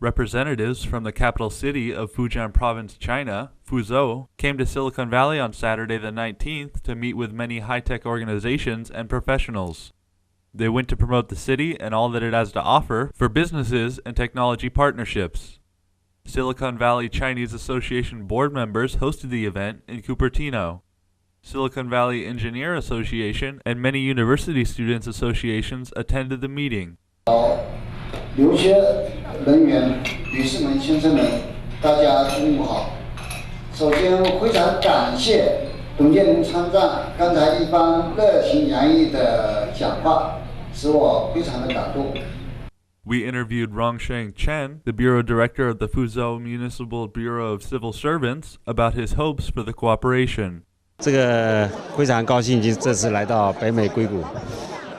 Representatives from the capital city of Fujian Province, China, Fuzhou, came to Silicon Valley on Saturday the 19th to meet with many high-tech organizations and professionals. They went to promote the city and all that it has to offer for businesses and technology partnerships. Silicon Valley Chinese Association board members hosted the event in Cupertino. Silicon Valley Engineer Association and many university students associations attended the meeting. 留学人员、女士们、先生们，大家中午好。首先，非常感谢董建林参赞刚才一番热情洋溢的讲话，使我非常的感动。 We interviewed Rongsheng Chen, the bureau director of the Fuzhou Municipal Bureau of Civil Servants, about his hopes for the cooperation. 这个非常高兴，这次来到北美硅谷。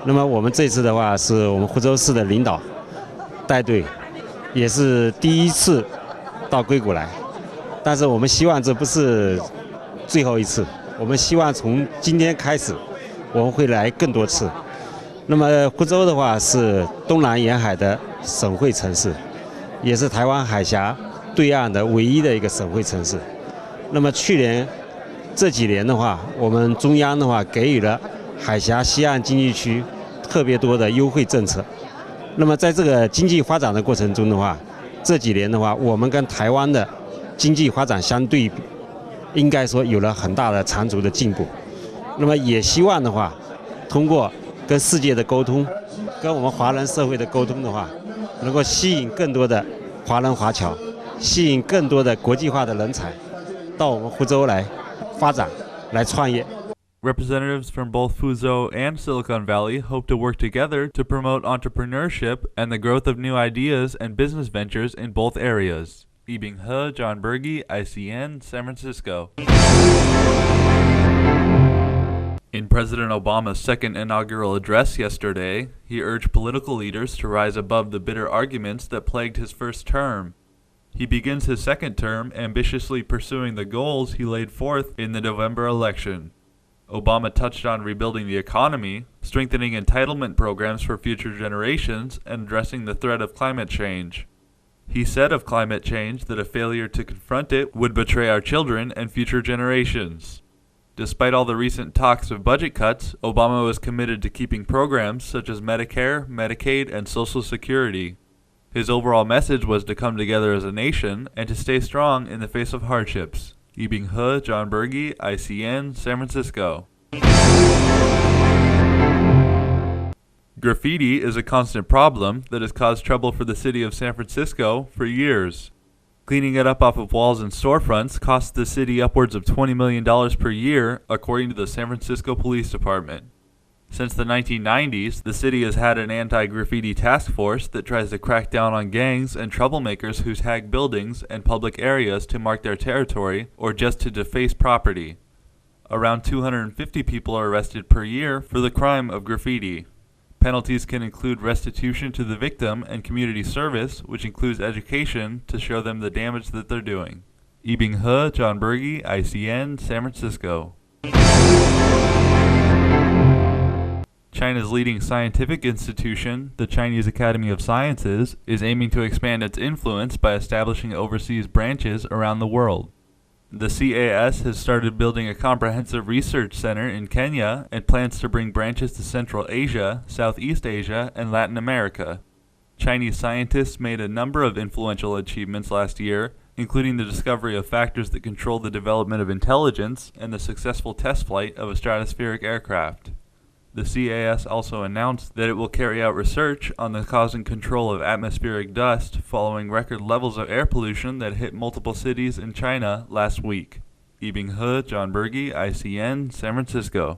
那么我们这次的话，是我们福州市的领导带队，也是第一次到硅谷来。但是我们希望这不是最后一次，我们希望从今天开始，我们会来更多次。那么福州的话是东南沿海的省会城市，也是台湾海峡对岸的唯一的一个省会城市。那么去年这几年的话，我们中央的话给予了海峡西岸经济区特别多的优惠政策。那么在这个经济发展的过程中的话，这几年的话，我们跟台湾的经济发展相对比，应该说有了很大的长足的进步。那么也希望的话，通过跟世界的沟通，跟我们华人社会的沟通的话，能够吸引更多的华人华侨，吸引更多的国际化的人才到我们福州来发展、来创业。 Representatives from both Fuzhou and Silicon Valley hope to work together to promote entrepreneurship and the growth of new ideas and business ventures in both areas. Yibing He, John Berge, ICN, San Francisco. In President Obama's second inaugural address yesterday, he urged political leaders to rise above the bitter arguments that plagued his first term. He begins his second term ambitiously pursuing the goals he laid forth in the November election. Obama touched on rebuilding the economy, strengthening entitlement programs for future generations, and addressing the threat of climate change. He said of climate change that a failure to confront it would betray our children and future generations. Despite all the recent talks of budget cuts, Obama was committed to keeping programs such as Medicare, Medicaid, and Social Security. His overall message was to come together as a nation and to stay strong in the face of hardships. Yibing He, John Berge, ICN, San Francisco. Graffiti is a constant problem that has caused trouble for the city of San Francisco for years. Cleaning it up off of walls and storefronts costs the city upwards of $20 million per year, according to the San Francisco Police Department. Since the 1990s, the city has had an anti-graffiti task force that tries to crack down on gangs and troublemakers who tag buildings and public areas to mark their territory or just to deface property. Around 250 people are arrested per year for the crime of graffiti. Penalties can include restitution to the victim and community service, which includes education to show them the damage that they're doing. Yibing He, John Berge, ICN, San Francisco. China's leading scientific institution, the Chinese Academy of Sciences, is aiming to expand its influence by establishing overseas branches around the world. The CAS has started building a comprehensive research center in Kenya and plans to bring branches to Central Asia, Southeast Asia, and Latin America. Chinese scientists made a number of influential achievements last year, including the discovery of factors that control the development of intelligence and the successful test flight of a stratospheric aircraft. The CAS also announced that it will carry out research on the cause and control of atmospheric dust following record levels of air pollution that hit multiple cities in China last week. Yibing He, John Berge, ICN, San Francisco.